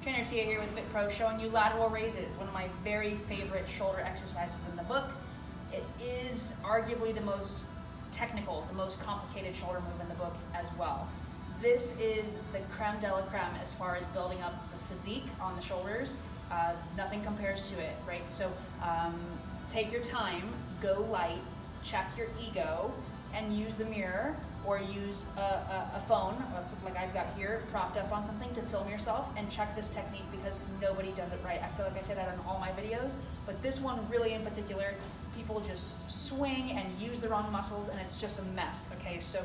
Trainer Tia here with FitPro, showing you lateral raises, one of my very favorite shoulder exercises in the book. It is arguably the most technical, the most complicated shoulder move in the book as well. This is the creme de la creme as far as building up the physique on the shoulders. Nothing compares to it, right? So take your time, go light, check your ego, and use the mirror or use a phone, like I've got here, propped up on something to film yourself and check this technique because nobody does it right. I feel like I say that in all my videos, but this one really in particular, people just swing and use the wrong muscles and it's just a mess, okay? So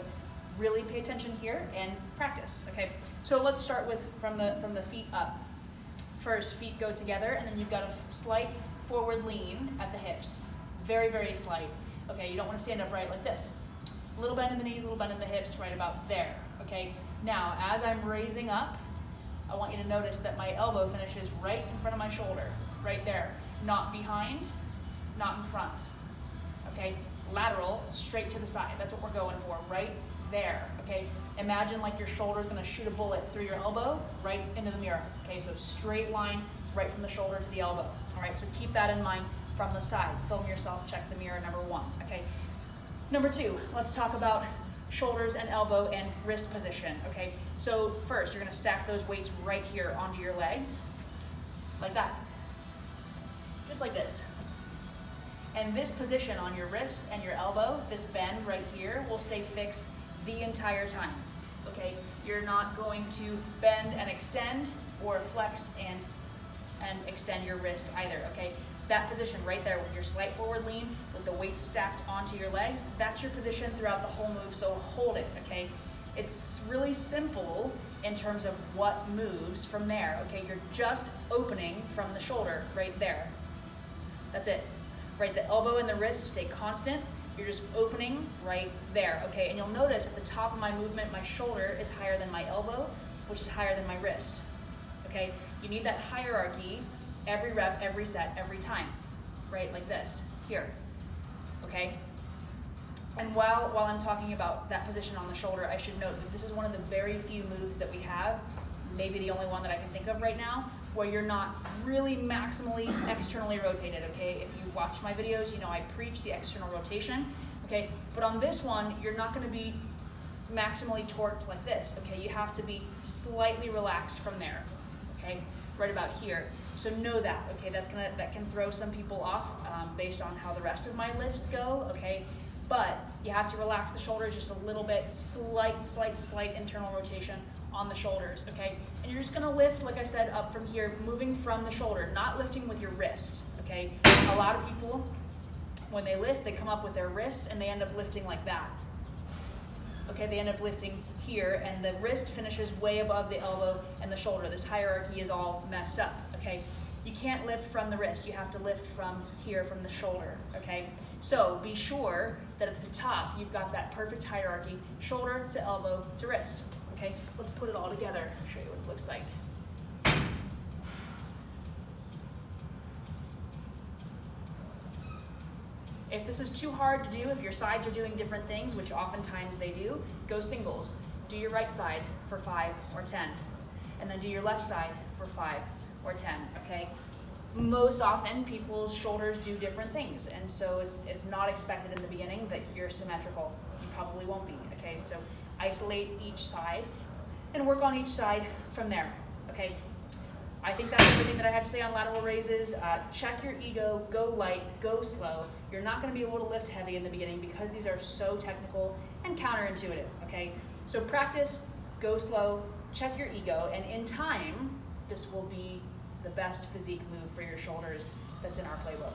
really pay attention here and practice, okay? So let's start with from the feet up. First, feet go together and then you've got a slight forward lean at the hips. Very, very slight. Okay, you don't want to stand upright like this. A little bend in the knees, a little bend in the hips, right about there, okay? Now, as I'm raising up, I want you to notice that my elbow finishes right in front of my shoulder, right there. Not behind, not in front, okay? Lateral, straight to the side. That's what we're going for, right there, okay? Imagine like your shoulder's gonna shoot a bullet through your elbow, right into the mirror, okay? So straight line, right from the shoulder to the elbow, all right? So keep that in mind from the side. Film yourself, check the mirror, number one, okay? Number two, let's talk about shoulders and elbow and wrist position, okay? So first, you're gonna stack those weights right here onto your legs, like that, just like this. And this position on your wrist and your elbow, this bend right here, will stay fixed the entire time, okay? You're not going to bend and extend or flex and extend your wrist either, okay? That position right there with your slight forward lean, with the weight stacked onto your legs, that's your position throughout the whole move, so hold it, okay? It's really simple in terms of what moves from there, okay? You're just opening from the shoulder right there. That's it. Right, the elbow and the wrist stay constant. You're just opening right there, okay? And you'll notice at the top of my movement, my shoulder is higher than my elbow, which is higher than my wrist, okay? You need that hierarchy every rep, every set, every time, right? Like this, here, okay? And while I'm talking about that position on the shoulder, I should note that this is one of the very few moves that we have, maybe the only one that I can think of right now, where you're not really maximally externally rotated, okay? If you watch my videos, you know I preach the external rotation, okay? But on this one, you're not gonna be maximally torqued like this, okay? You have to be slightly relaxed from there, okay? Right about here. So know that, okay? That can throw some people off based on how the rest of my lifts go, okay? But you have to relax the shoulders just a little bit, slight internal rotation on the shoulders, okay? And you're just gonna lift, like I said, up from here, moving from the shoulder, not lifting with your wrists, okay? A lot of people, when they lift, they come up with their wrists and they end up lifting like that. Okay, they end up lifting here and the wrist finishes way above the elbow and the shoulder. This hierarchy is all messed up, okay? You can't lift from the wrist, you have to lift from here, from the shoulder, okay? So be sure that at the top, you've got that perfect hierarchy, shoulder to elbow to wrist, okay? Let's put it all together, show you what it looks like. If this is too hard to do, if your sides are doing different things, which oftentimes they do, go singles. Do your right side for 5 or 10, and then do your left side for 5 or 10, okay? Most often, people's shoulders do different things, and so it's not expected in the beginning that you're symmetrical. You probably won't be, okay? So isolate each side and work on each side from there, okay? I think that's everything that I have to say on lateral raises. Check your ego, go light, go slow. You're not gonna be able to lift heavy in the beginning because these are so technical and counterintuitive, okay? So practice, go slow, check your ego, and in time, this will be the best physique move for your shoulders that's in our playbook.